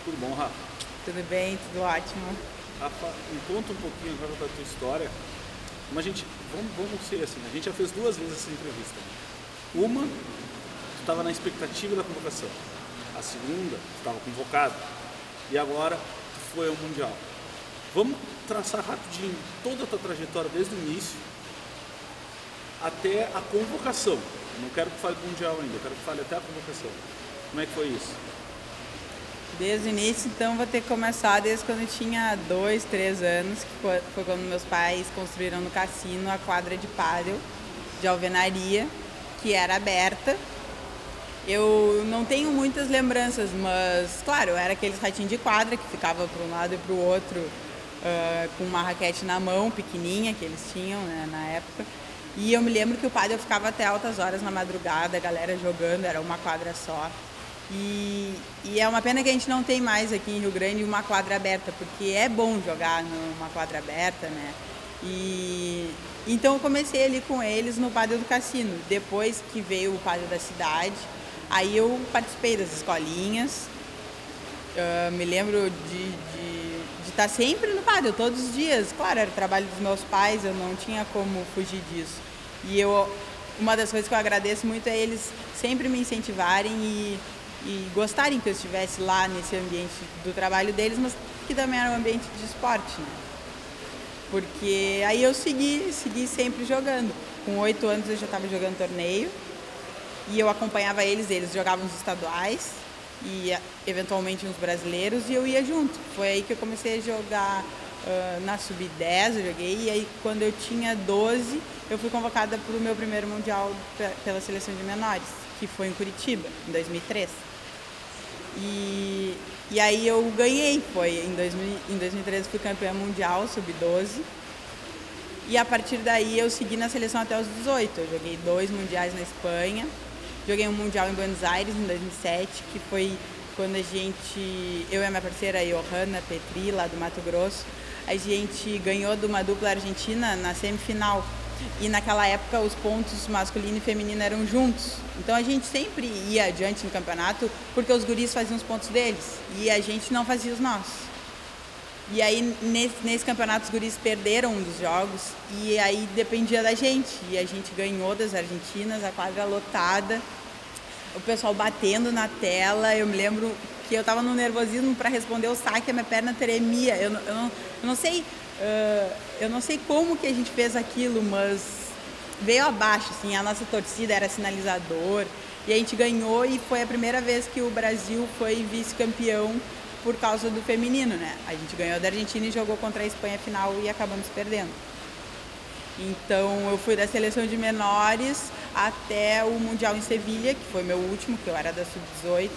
Tudo bom, Rafa? Tudo bem, tudo ótimo. Rafa, me conta um pouquinho agora da tua história. Mas vamos ser assim, a gente já fez 2 vezes essa entrevista. Uma, tu estava na expectativa da convocação. A segunda, tu estava convocado. E agora, tu foi ao Mundial. Vamos traçar rapidinho toda a tua trajetória desde o início até a convocação. Não quero que fale do Mundial ainda, quero que fale até a convocação. Como é que foi isso? Desde o início, então, vou ter que começar desde quando eu tinha 2, 3 anos, que foi quando meus pais construíram no cassino a quadra de pádel, de alvenaria, que era aberta. Eu não tenho muitas lembranças, mas, claro, era aqueles ratinhos de quadra que ficava para um lado e para o outro, com uma raquete na mão, pequenininha, que eles tinham, né, na época. E eu me lembro que o pádel ficava até altas horas na madrugada, a galera jogando, era uma quadra só. E é uma pena que a gente não tem mais aqui em Rio Grande uma quadra aberta, porque é bom jogar numa quadra aberta, né? Então eu comecei ali com eles no pádel do cassino. Depois que veio o pádel da cidade, aí eu participei das escolinhas. Me lembro de estar sempre no pádel, todos os dias. Claro, era o trabalho dos meus pais, eu não tinha como fugir disso. Uma das coisas que eu agradeço muito é eles sempre me incentivarem e gostarem que eu estivesse lá nesse ambiente do trabalho deles, mas que também era um ambiente de esporte, né? Porque aí eu segui sempre jogando. Com 8 anos eu já estava jogando torneio e eu acompanhava eles jogavam os estaduais e eventualmente uns brasileiros e eu ia junto. Foi aí que eu comecei a jogar na Sub-10, eu joguei, e aí quando eu tinha 12 eu fui convocada para o meu primeiro mundial pela seleção de menores, que foi em Curitiba, em 2003. E aí eu ganhei, em 2013 fui campeã mundial, Sub-12. E a partir daí eu segui na seleção até os 18. Eu joguei 2 mundiais na Espanha. Joguei um mundial em Buenos Aires em 2007, que foi quando eu e a minha parceira Johanna Petri, lá do Mato Grosso, a gente ganhou de uma dupla argentina na semifinal. E naquela época os pontos masculino e feminino eram juntos. Então a gente sempre ia adiante no campeonato porque os guris faziam os pontos deles e a gente não fazia os nossos. E aí nesse campeonato os guris perderam um dos jogos e aí dependia da gente. E a gente ganhou das argentinas, a quadra lotada, o pessoal batendo na tela. Eu me lembro que eu estava no nervosismo para responder o saque, a minha perna tremia. Eu não sei... eu não sei como que a gente fez aquilo, mas veio abaixo, assim, a nossa torcida era sinalizador e a gente ganhou e foi a primeira vez que o Brasil foi vice-campeão por causa do feminino, né? A gente ganhou da Argentina e jogou contra a Espanha final e acabamos perdendo. Então eu fui da seleção de menores até o Mundial em Sevilha, que foi meu último, que eu era da Sub-18.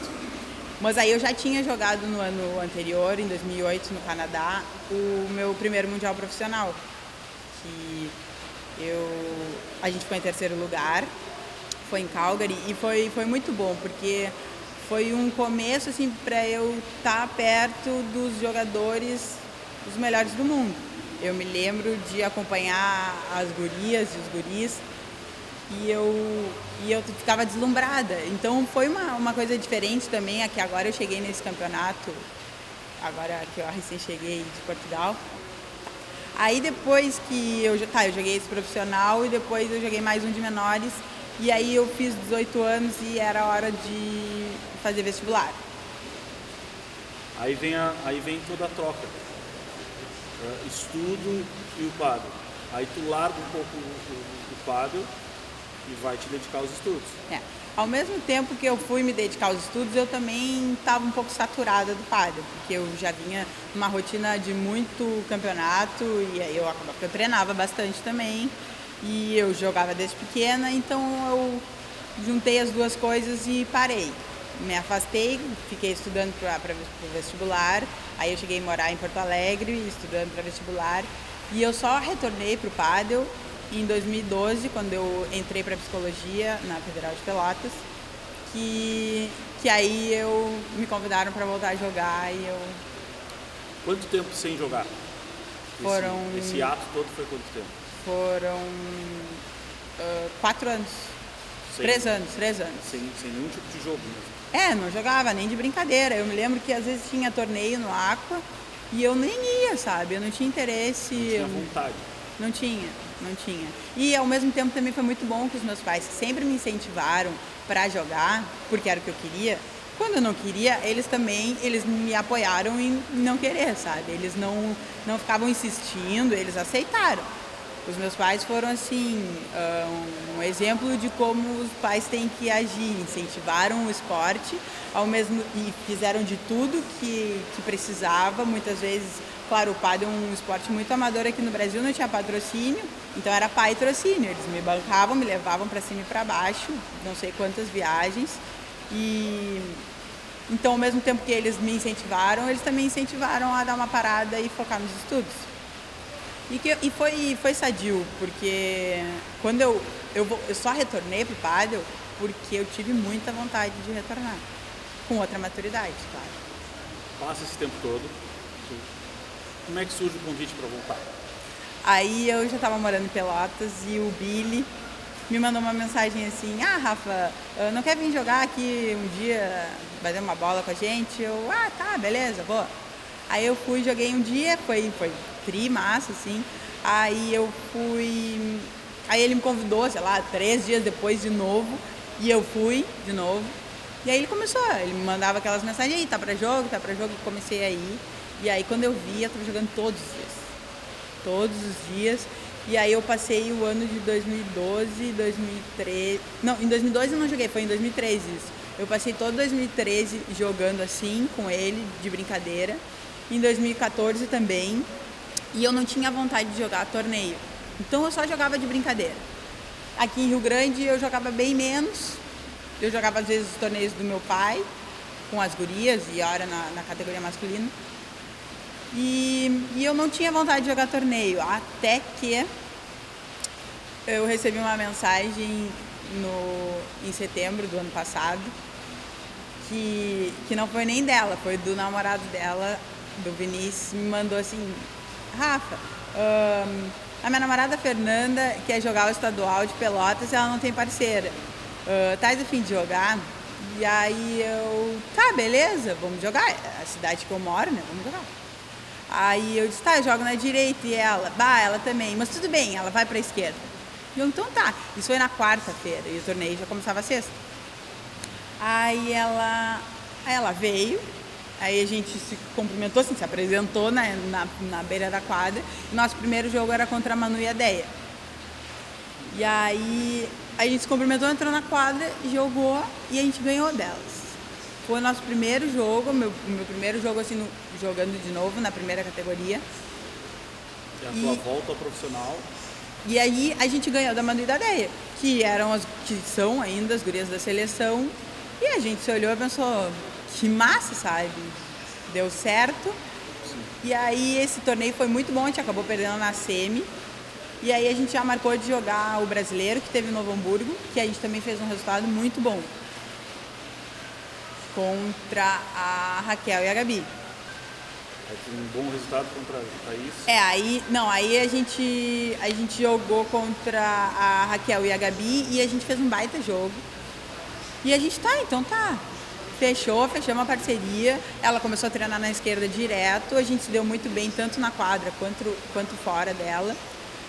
Mas aí eu já tinha jogado no ano anterior, em 2008, no Canadá, o meu primeiro mundial profissional, que a gente foi em terceiro lugar, foi em Calgary, e foi muito bom, porque foi um começo assim, para eu estar perto dos jogadores, os melhores do mundo. Eu me lembro de acompanhar as gurias e os guris, e eu ficava deslumbrada. Então foi uma coisa diferente também, é que agora eu cheguei nesse campeonato, agora que eu recém cheguei de Portugal. Aí depois que eu joguei esse profissional e depois eu joguei mais um de menores, e aí eu fiz 18 anos e era a hora de fazer vestibular. Aí vem toda a troca. Estudo e o pádel. Aí tu larga um pouco o pádel e vai te dedicar aos estudos. Ao mesmo tempo que eu fui me dedicar aos estudos, eu também estava um pouco saturada do pádel, porque eu já vinha numa rotina de muito campeonato e aí eu treinava bastante também e eu jogava desde pequena, então eu juntei as duas coisas e parei. Me afastei, fiquei estudando para o vestibular, aí eu cheguei a morar em Porto Alegre, estudando para vestibular, e eu só retornei para o pádel em 2012, quando eu entrei para psicologia na Federal de Pelotas, que aí me convidaram para voltar a jogar e eu... Quanto tempo sem jogar? Esse ato todo foi quanto tempo? Foram 4 anos. 3 anos. Sem nenhum tipo de jogo mesmo. Não jogava nem de brincadeira. Eu me lembro que às vezes tinha torneio no Aqua e eu nem ia, sabe? Eu não tinha interesse. Não tinha vontade. Não tinha. E ao mesmo tempo também foi muito bom que os meus pais sempre me incentivaram para jogar, porque era o que eu queria. Quando eu não queria, eles me apoiaram em não querer, sabe? Eles não ficavam insistindo, eles aceitaram. Os meus pais foram, assim, um exemplo de como os pais têm que agir. Incentivaram o esporte e fizeram de tudo que precisava. Muitas vezes, claro, o pádel é um esporte muito amador aqui no Brasil, não tinha patrocínio, então era patrocínio. Eles me bancavam, me levavam para cima e para baixo, não sei quantas viagens. Então, ao mesmo tempo que eles me incentivaram, eles também incentivaram a dar uma parada e focar nos estudos. E foi sadio, porque quando eu só retornei pro pádel porque eu tive muita vontade de retornar, com outra maturidade, claro. Passa esse tempo todo, como é que surge o convite para voltar? Aí eu já estava morando em Pelotas e o Billy me mandou uma mensagem assim: Rafa, não quer vir jogar aqui um dia, bater uma bola com a gente? Eu, tá, beleza, vou. Aí eu fui, joguei um dia, foi massa, assim. Aí ele me convidou, sei lá, 3 dias depois de novo, e eu fui de novo. E aí ele me mandava aquelas mensagens: aí, tá pra jogo, comecei a ir. E aí quando eu vi, eu tava jogando todos os dias. E aí eu passei o ano de 2012, 2013... Não, em 2012 eu não joguei, foi em 2013 isso. Eu passei todo 2013 jogando assim, com ele, de brincadeira. Em 2014 também. E eu não tinha vontade de jogar torneio. Então eu só jogava de brincadeira. Aqui em Rio Grande eu jogava bem menos. Eu jogava às vezes os torneios do meu pai, com as gurias, e hora na categoria masculina. E eu não tinha vontade de jogar torneio, até que eu recebi uma mensagem em setembro do ano passado, que não foi nem dela, foi do namorado dela, do Vinícius, me mandou assim: Rafa, a minha namorada Fernanda quer jogar o estadual de Pelotas e ela não tem parceira. Tá a fim de jogar? E aí eu, tá, beleza, vamos jogar. É a cidade que eu moro, né? Vamos jogar. Aí eu disse, tá, eu jogo na direita. E ela também, mas tudo bem, ela vai pra esquerda. E eu, então tá. Isso foi na quarta-feira e o torneio já começava sexta. Aí ela veio, aí a gente se cumprimentou, assim, se apresentou na beira da quadra. E nosso primeiro jogo era contra a Manu e a Deia. E aí a gente se cumprimentou, entrou na quadra, jogou e a gente ganhou delas. Foi o nosso primeiro jogo, meu primeiro jogo assim, jogando de novo na primeira categoria. E a tua volta ao profissional? E aí a gente ganhou da Manu e da Deia, que são ainda as gurias da seleção. E a gente se olhou e pensou, que massa, sabe? Deu certo. Sim. E aí esse torneio foi muito bom, a gente acabou perdendo na semi. E aí a gente já marcou de jogar o brasileiro, que teve em Novo Hamburgo, que a gente também fez um resultado muito bom. Contra a Raquel e a Gabi. Aí teve um bom resultado contra a Thaís? Aí a gente jogou contra a Raquel e a Gabi e a gente fez um baita jogo. E a gente fechamos uma parceria. Ela começou a treinar na esquerda direto, a gente se deu muito bem, tanto na quadra quanto fora dela.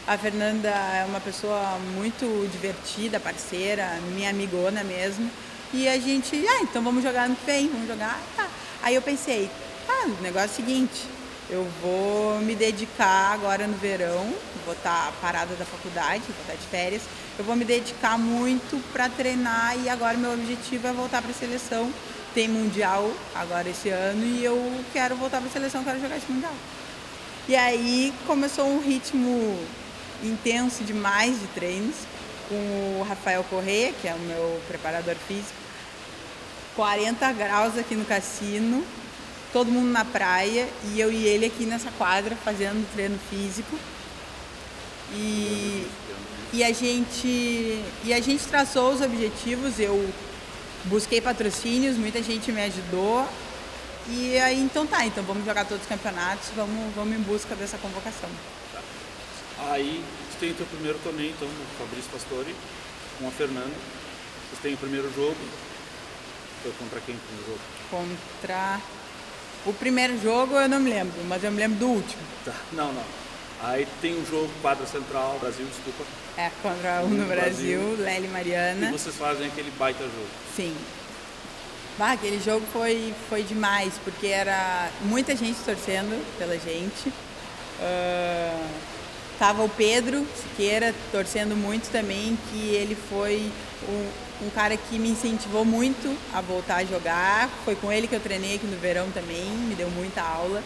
A Fernanda é uma pessoa muito divertida, parceira, minha amigona mesmo. E a gente, então vamos jogar ano que vem, vamos jogar, tá. Aí eu pensei, o negócio é o seguinte, eu vou me dedicar agora no verão, vou estar parada da faculdade, vou estar de férias, eu vou me dedicar muito para treinar e agora meu objetivo é voltar para a seleção. Tem mundial agora esse ano e eu quero voltar para a seleção, quero jogar esse mundial. E aí começou um ritmo intenso demais de treinos, com o Rafael Correia, que é o meu preparador físico, 40 graus aqui no cassino, todo mundo na praia e eu e ele aqui nessa quadra fazendo treino físico. E a gente traçou os objetivos, eu busquei patrocínios, muita gente me ajudou. E aí, então vamos jogar todos os campeonatos, vamos em busca dessa convocação. Aí você tem o teu primeiro torneio, então, no Fabrício Pastore, com a Fernanda. Vocês têm o primeiro jogo. Foi contra quem no primeiro jogo? Contra... O primeiro jogo eu não me lembro, mas eu me lembro do último. Tá, não. Aí tem um jogo, quadra central, Brasil, desculpa. Contra um no Brasil, Lélia e Mariana. E vocês fazem aquele baita jogo. Sim. Aquele jogo foi demais, porque era muita gente torcendo pela gente. Tava o Pedro Siqueira torcendo muito também, que ele foi um cara que me incentivou muito a voltar a jogar. Foi com ele que eu treinei aqui no verão também, me deu muita aula.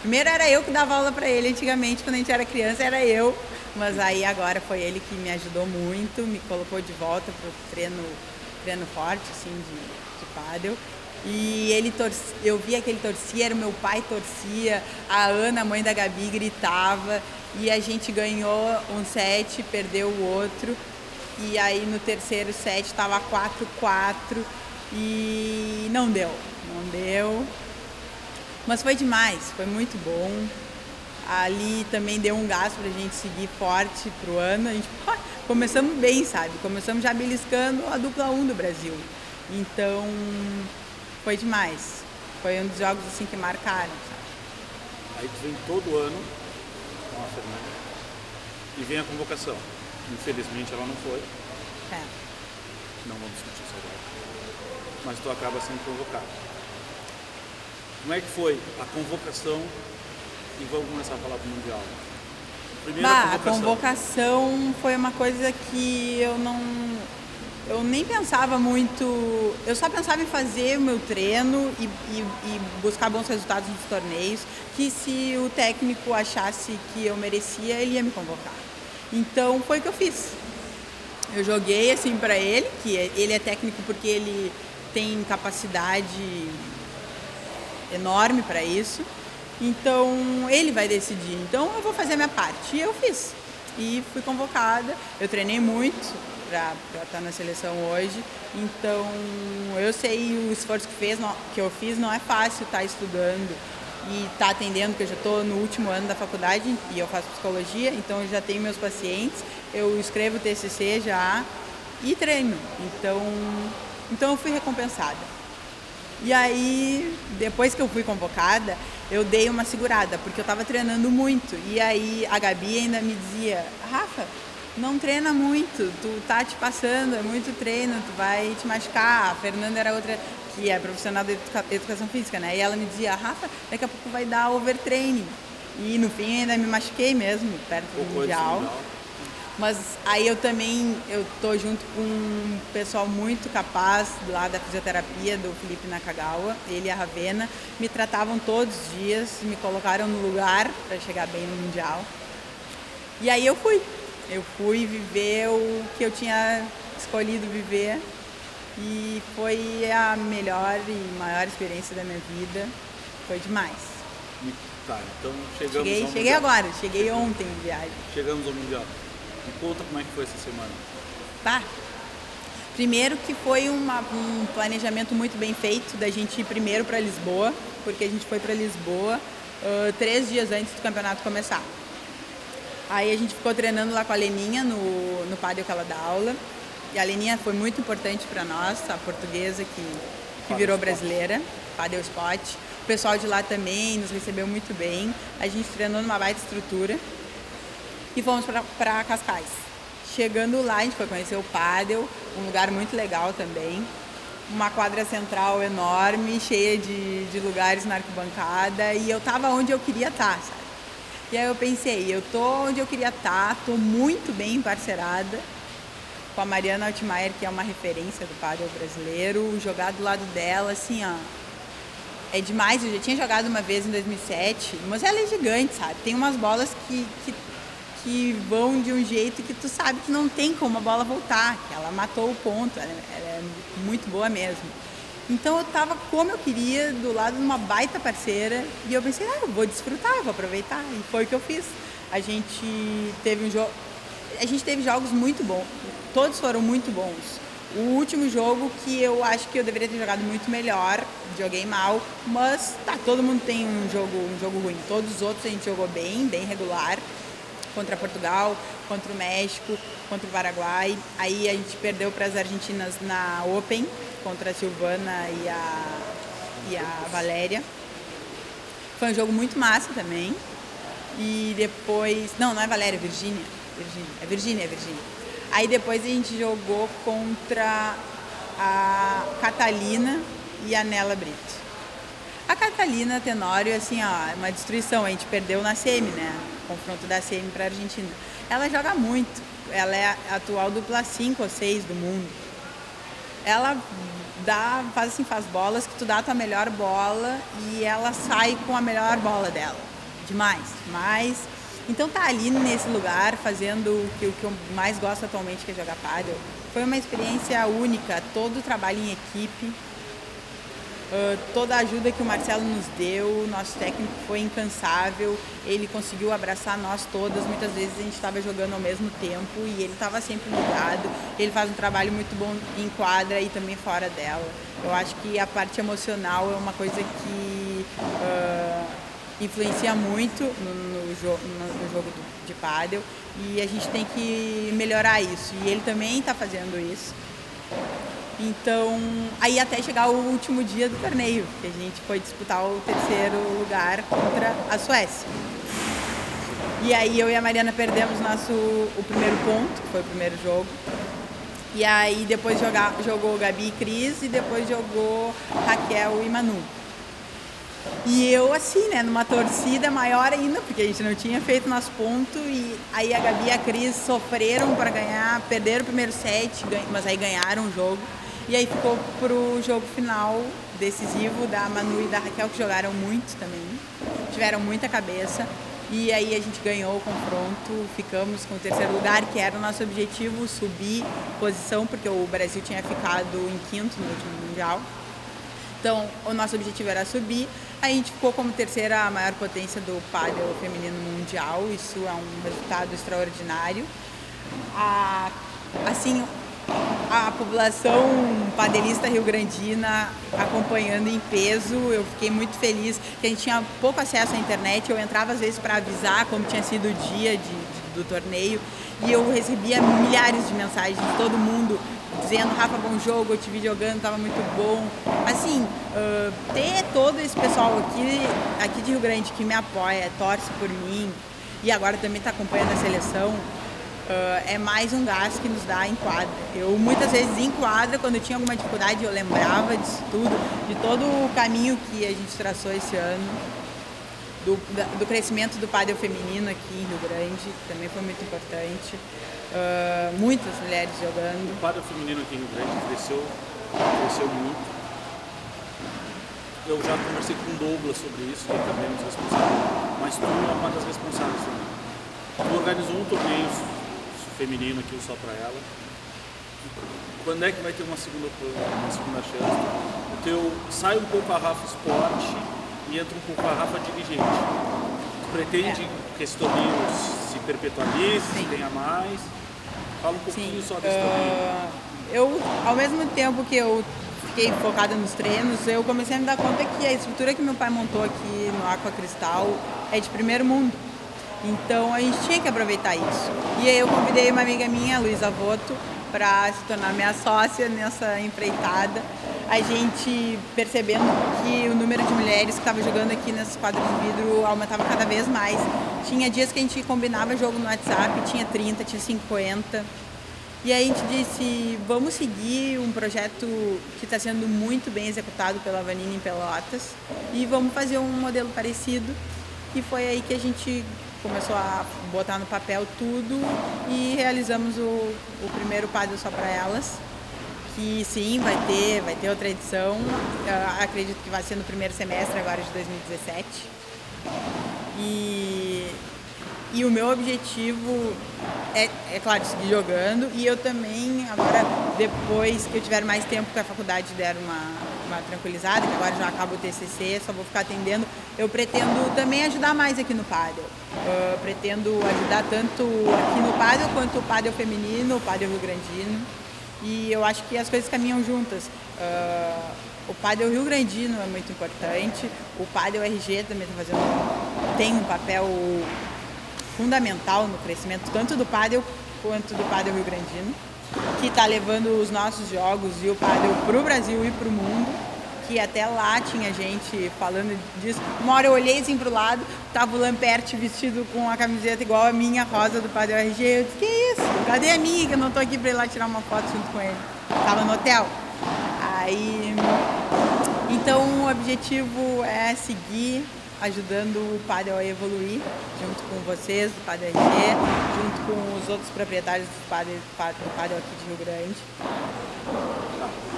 Primeiro era eu que dava aula para ele antigamente, quando a gente era criança era eu, mas aí agora foi ele que me ajudou muito, me colocou de volta pro treino forte, assim, de pádel. E eu via que ele torcia, era o meu pai torcia, a Ana, mãe da Gabi, gritava, e a gente ganhou um set, perdeu o outro, e aí no terceiro set estava 4-4 e não deu. Mas foi demais, foi muito bom. Ali também deu um gás pra gente seguir forte pro ano. A gente começamos bem, sabe? Começamos já beliscando a dupla 1 do Brasil. Então, foi demais. Foi um dos jogos assim que marcaram, sabe? Aí tu vem todo ano com a Fernanda e vem a convocação. Infelizmente ela não foi. Não vamos discutir isso agora. Mas tu acaba sendo convocado. Como é que foi a convocação? E vamos começar a falar do Mundial. A convocação foi uma coisa que eu nem pensava muito, eu só pensava em fazer o meu treino e buscar bons resultados nos torneios, que se o técnico achasse que eu merecia, ele ia me convocar. Então foi o que eu fiz. Eu joguei assim para ele, que ele é técnico porque ele tem capacidade enorme para isso. Então ele vai decidir. Então eu vou fazer a minha parte. E eu fiz. E fui convocada. Eu treinei muito para estar na seleção hoje. Então eu sei o esforço que eu fiz. Não é fácil estar estudando e estar atendendo, porque eu já estou no último ano da faculdade e eu faço psicologia. Então eu já tenho meus pacientes. Eu escrevo TCC já e treino. Então eu fui recompensada. E aí, depois que eu fui convocada, eu dei uma segurada, porque eu estava treinando muito. E aí a Gabi ainda me dizia, Rafa, não treina muito, tu tá te passando, é muito treino, tu vai te machucar. A Fernanda era outra, que é profissional de educação física, né? E ela me dizia, Rafa, daqui a pouco vai dar overtraining. E no fim ainda me machuquei mesmo, perto do Mundial. Mas aí eu tô junto com um pessoal muito capaz lá da fisioterapia, do Felipe Nakagawa, ele e a Ravena, me tratavam todos os dias, me colocaram no lugar para chegar bem no Mundial. E aí eu fui viver o que eu tinha escolhido viver e foi a melhor e maior experiência da minha vida, foi demais. Tá, então chegamos ao Mundial. Cheguei agora, cheguei ontem de viagem. Chegamos ao Mundial. Me conta como é que foi essa semana. Primeiro que foi um planejamento muito bem feito da gente ir primeiro para Lisboa, porque a gente foi para Lisboa 3 dias antes do campeonato começar. Aí a gente ficou treinando lá com a Leninha no pádel que ela dá aula. E a Leninha foi muito importante para nós, a portuguesa que virou brasileira, Pádel Spot. O pessoal de lá também nos recebeu muito bem. A gente treinou numa baita estrutura. E fomos para Cascais. Chegando lá, a gente foi conhecer o pádel, um lugar muito legal também. Uma quadra central enorme, cheia de lugares na arquibancada. E eu tava onde eu queria estar, sabe? E aí eu pensei, eu tô onde eu queria estar, tô muito bem emparcerada com a Mariana Altmaier, que é uma referência do pádel brasileiro. Jogar do lado dela, assim, ó, é demais. Eu já tinha jogado uma vez em 2007, mas ela é gigante, sabe? Tem umas bolas que vão de um jeito que tu sabe que não tem como a bola voltar, que ela matou o ponto, ela é muito boa mesmo. Então eu tava como eu queria, do lado de uma baita parceira, e eu pensei, eu vou desfrutar, vou aproveitar, e foi o que eu fiz. A gente teve jogos muito bons, todos foram muito bons. O último jogo que eu acho que eu deveria ter jogado muito melhor, joguei mal, mas todo mundo tem um jogo ruim. Todos os outros a gente jogou bem regular. contra Portugal, contra o México, contra o Paraguai. Aí a gente perdeu para as argentinas na Open, contra a Silvana e a Valéria. Foi um jogo muito massa também. E depois... Não é Valéria, é Virgínia. É Virgínia. Aí depois a gente jogou contra a Catalina e a Nela Brito. A Catalina Tenório, assim, ó, é uma destruição. A gente perdeu na semi, né? Confronto da semi para a Argentina. Ela joga muito. Ela é a atual dupla 5 ou 6 do mundo. Ela faz bolas que tu dá a tua melhor bola e ela sai com a melhor bola dela. Demais. Então tá ali nesse lugar fazendo o que eu mais gosto atualmente, que é jogar pádel. Foi uma experiência única, todo o trabalho em equipe, toda a ajuda que o Marcelo nos deu, nosso técnico foi incansável, ele conseguiu abraçar nós todas, muitas vezes a gente estava jogando ao mesmo tempo e ele estava sempre ligado, ele faz um trabalho muito bom em quadra e também fora dela. Eu acho que a parte emocional é uma coisa que influencia muito no jogo de pádel e a gente tem que melhorar isso, e ele também está fazendo isso. Então, aí até chegar o último dia do torneio, que a gente foi disputar o terceiro lugar contra a Suécia. E aí eu e a Mariana perdemos o primeiro ponto, que foi o primeiro jogo. E aí depois jogou Gabi e Cris e depois jogou Raquel e Manu. E eu assim, né, numa torcida maior ainda, porque a gente não tinha feito nosso ponto, e aí a Gabi e a Cris sofreram para ganhar, perderam o primeiro set, mas aí ganharam o jogo. E aí ficou pro jogo final decisivo da Manu e da Raquel, que jogaram muito também, tiveram muita cabeça. E aí a gente ganhou o confronto, ficamos com o terceiro lugar, que era o nosso objetivo, subir posição, porque o Brasil tinha ficado em quinto no último Mundial. Então, o nosso objetivo era subir. A gente ficou como terceira maior potência do pádel feminino mundial. Isso é um resultado extraordinário. Assim, a população padelista rio-grandina acompanhando em peso, eu fiquei muito feliz, que a gente tinha pouco acesso à internet, eu entrava às vezes para avisar como tinha sido o dia do torneio, e eu recebia milhares de mensagens de todo mundo dizendo: Rafa, bom jogo, eu te vi jogando, estava muito bom. Assim, ter todo esse pessoal aqui de Rio Grande que me apoia, torce por mim e agora também está acompanhando a seleção, é mais um gás que nos dá em quadra. Eu muitas vezes em quadra, quando eu tinha alguma dificuldade, eu lembrava disso tudo, de todo o caminho que a gente traçou esse ano, do crescimento do pádel feminino aqui em Rio Grande, que também foi muito importante. Muitas mulheres jogando. O pádel feminino aqui em Rio Grande cresceu muito. Eu já conversei com o Douglas sobre isso, que também é um dos responsáveis, mas tu é uma das responsáveis também. Tu organizou um torneio feminino aqui só para ela. Quando é que vai ter uma segunda chance? O teu sai um pouco a Rafa Esporte e entra um pouco a Rafa Dirigente. Tu pretende que esse torneio se perpetualize, se tenha mais? Fala um pouquinho só desse torneio. Eu, ao mesmo tempo que eu fiquei focada nos treinos, eu comecei a me dar conta que a estrutura que meu pai montou aqui no Aqua Cristal é de primeiro mundo. Então a gente tinha que aproveitar isso. E aí eu convidei uma amiga minha, Luísa Voto, para se tornar minha sócia nessa empreitada. A gente percebendo que o número de mulheres que estavam jogando aqui nessas quadras de vidro aumentava cada vez mais. Tinha dias que a gente combinava jogo no WhatsApp, tinha 30, tinha 50. E aí a gente disse: vamos seguir um projeto que está sendo muito bem executado pela Vanini em Pelotas e vamos fazer um modelo parecido. E foi aí que a gente começou a botar no papel tudo e realizamos o primeiro pádel só para elas, que sim, vai ter outra edição. Eu acredito que vai ser no primeiro semestre agora de 2017. E o meu objetivo é claro, seguir jogando, e eu também, agora, depois que eu tiver mais tempo, que a faculdade der uma tranquilizada, que agora já acaba o TCC, só vou ficar atendendo, eu pretendo também ajudar mais aqui no pádel. Pretendo ajudar tanto aqui no pádel quanto o pádel feminino, o pádel rio-grandino, e eu acho que as coisas caminham juntas. O pádel rio-grandino é muito importante, o pádel RG também tem um papel fundamental no crescimento tanto do pádel quanto do pádel rio-grandino, que está levando os nossos jogos e o pádel para o Brasil e para o mundo, que até lá tinha gente falando disso. Uma hora eu olhei assim pro lado, tava o Lamperti vestido com a camiseta igual a minha, rosa do pádel RG. Eu disse, que isso? Cadê a minha? Que eu não tô aqui para ir lá tirar uma foto junto com ele. Tava no hotel. Aí, então o objetivo é seguir ajudando o pádel a evoluir, junto com vocês do Pádel RG, junto com os outros proprietários do pádel aqui de Rio Grande.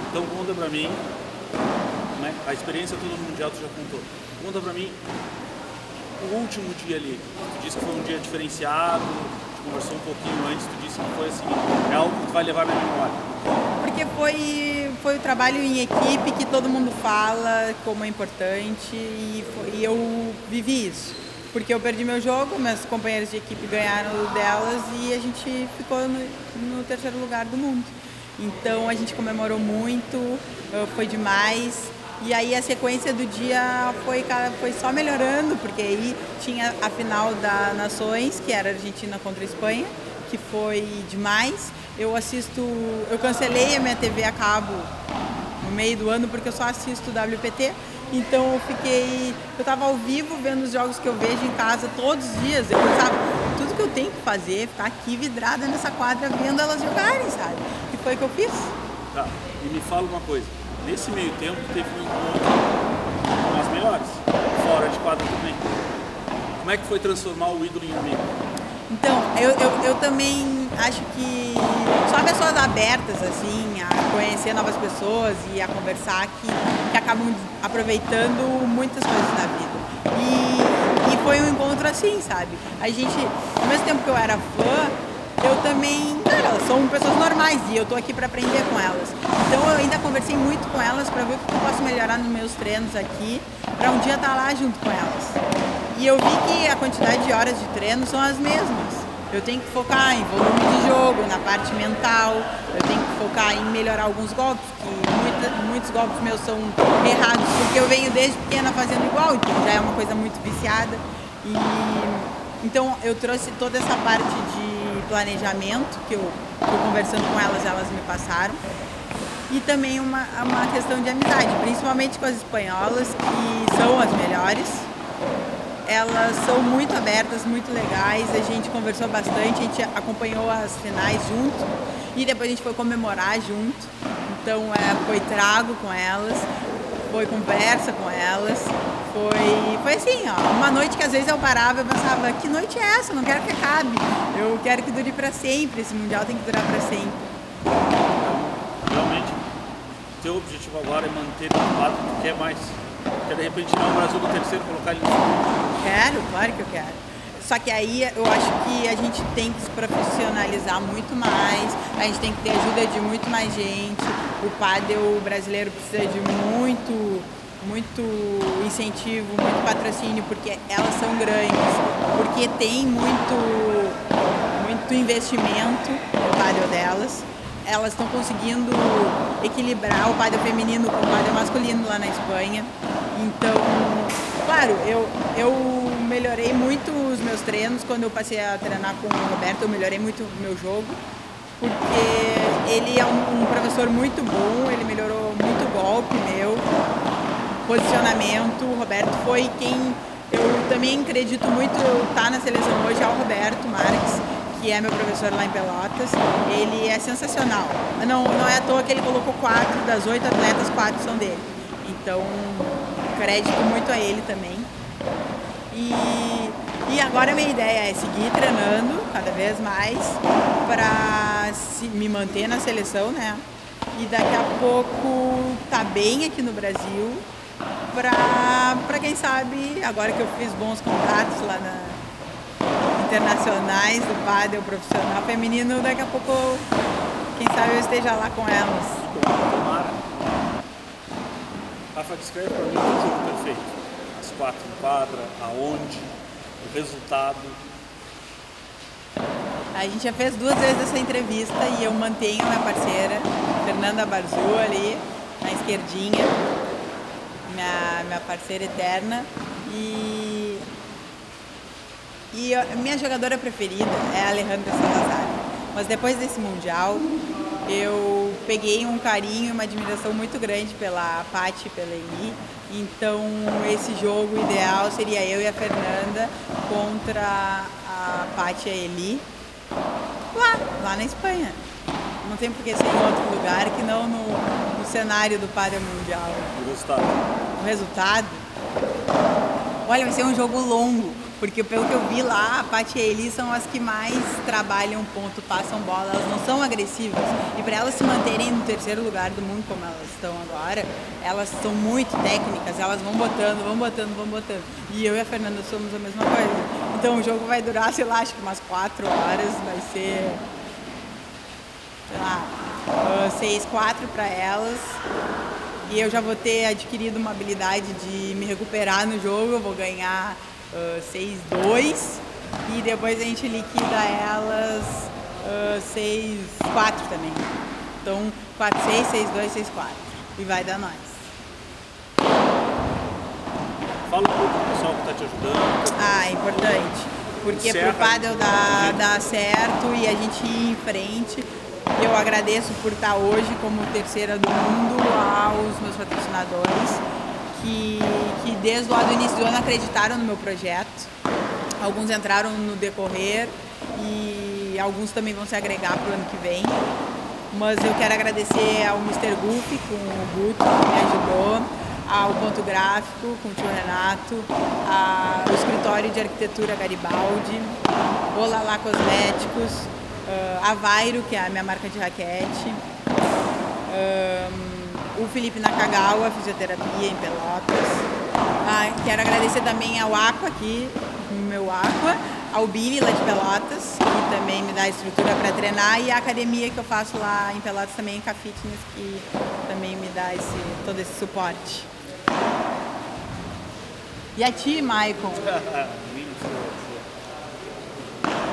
Então conta pra mim, né, a experiência toda no Mundial tu já contou. Conta pra mim o último dia ali. Tu disse que foi um dia diferenciado, tu conversou um pouquinho antes, tu disse que foi assim, é algo que tu vai levar na memória. Porque foi o trabalho em equipe que todo mundo fala como é importante e eu vivi isso. Porque eu perdi meu jogo, meus companheiros de equipe ganharam delas e a gente ficou no terceiro lugar do mundo. Então a gente comemorou muito, foi demais. E aí a sequência do dia foi só melhorando, porque aí tinha a final da Nações, que era Argentina contra a Espanha, que foi demais. Eu cancelei a minha TV a cabo no meio do ano porque eu só assisto WPT. Então eu estava ao vivo vendo os jogos que eu vejo em casa todos os dias. Eu pensava, tudo que eu tenho que fazer é ficar aqui vidrada nessa quadra vendo elas jogarem, sabe? E foi o que eu fiz. Tá, e me fala uma coisa, nesse meio tempo teve um encontro com as melhores, fora de quadra também. Como é que foi transformar o ídolo em amigo? Então, eu também acho que só pessoas abertas, assim, a conhecer novas pessoas e a conversar que acabam aproveitando muitas coisas na vida. E foi um encontro assim, sabe? A gente, ao mesmo tempo que eu era fã, eu também, elas são pessoas normais e eu tô aqui para aprender com elas. Então eu ainda conversei muito com elas para ver o que eu posso melhorar nos meus treinos aqui, para um dia estar lá junto com elas. E eu vi que a quantidade de horas de treino são as mesmas. Eu tenho que focar em volume de jogo, na parte mental, eu tenho que focar em melhorar alguns golpes, que muitos golpes meus são errados, porque eu venho desde pequena fazendo igual, então já é uma coisa muito viciada. Então eu trouxe toda essa parte de planejamento, que eu conversando com elas me passaram. E também uma questão de amizade, principalmente com as espanholas, que são as melhores. Elas são muito abertas, muito legais, a gente conversou bastante, a gente acompanhou as finais junto e depois a gente foi comemorar junto. Então foi trago com elas, foi conversa com elas, foi assim, ó, uma noite que às vezes eu parava e pensava, que noite é essa? Eu não quero que acabe, eu quero que dure para sempre, esse Mundial tem que durar para sempre. Realmente, teu objetivo agora é manter o lado que tu quer mais. Quer de repente tirar o Brasil do terceiro e colocar ele no segundo? Quero, claro que eu quero. Só que aí eu acho que a gente tem que se profissionalizar muito mais, a gente tem que ter ajuda de muito mais gente. O pádel brasileiro precisa de muito incentivo, muito patrocínio, porque elas são grandes, porque tem muito investimento no pádel delas. Elas estão conseguindo equilibrar o pádel feminino com o pádel masculino lá na Espanha. Então, claro, eu melhorei muito os meus treinos. Quando eu passei a treinar com o Roberto, eu melhorei muito o meu jogo, porque ele é um professor muito bom, ele melhorou muito o golpe meu, posicionamento. O Roberto foi quem eu também acredito muito estar na seleção hoje, é o Roberto Marques, que é meu professor lá em Pelotas. Ele é sensacional. Não é à toa que ele colocou 4 das 8 atletas, 4 são dele. Então, crédito muito a ele também. E agora a minha ideia é seguir treinando cada vez mais para me manter na seleção, né? E daqui a pouco tá bem aqui no Brasil para quem sabe, agora que eu fiz bons contatos lá internacionais do pádel profissional feminino, daqui a pouco, quem sabe eu esteja lá com elas. Tomara. Rafa, descreve para mim o jogo perfeito. As 4 em quadra, aonde, o resultado. A gente já fez 2 vezes essa entrevista e eu mantenho a minha parceira, Fernanda Barzu, ali na esquerdinha, minha parceira eterna. E a minha jogadora preferida é a Alejandra Salazar. Mas depois desse Mundial, eu peguei um carinho e uma admiração muito grande pela Paty e pela Eli. Então, esse jogo ideal seria eu e a Fernanda contra a Paty e a Eli lá na Espanha. Não tem por que ser em outro lugar que não no cenário do Padel Mundial. E o resultado? O resultado? Olha, vai ser um jogo longo, porque pelo que eu vi lá, a Paty e a Eli são as que mais trabalham ponto, passam bola, elas não são agressivas. E para elas se manterem no terceiro lugar do mundo, como elas estão agora, elas são muito técnicas, elas vão botando. E eu e a Fernanda somos a mesma coisa. Então o jogo vai durar, sei lá, acho que umas 4 horas, vai ser, sei lá, 6-4 para elas. E eu já vou ter adquirido uma habilidade de me recuperar no jogo, eu vou ganhar 6-2 e depois a gente liquida elas 6-4 também. Então 4-6, 6-2, 6-4 e vai dar nós. Fala um pouco do pessoal que está te ajudando. É importante, porque pro Padel dar certo e a gente ir em frente. Eu agradeço por estar hoje como terceira do mundo aos meus patrocinadores que desde lá do início do ano acreditaram no meu projeto. Alguns entraram no decorrer e alguns também vão se agregar para o ano que vem. Mas eu quero agradecer ao Mr. Gufi com o Guto, que me ajudou, ao Ponto Gráfico com o tio Renato, ao Escritório de Arquitetura Garibaldi, Olala Cosméticos, a Vairo, que é a minha marca de raquete, o Felipe Nakagawa, fisioterapia em Pelotas. Quero agradecer também ao Aqua aqui, o meu Aqua, ao Billy lá de Pelotas, que também me dá a estrutura para treinar, e a academia que eu faço lá em Pelotas também, K Fitness, que também me dá todo esse suporte. E a ti, Maicon? Muito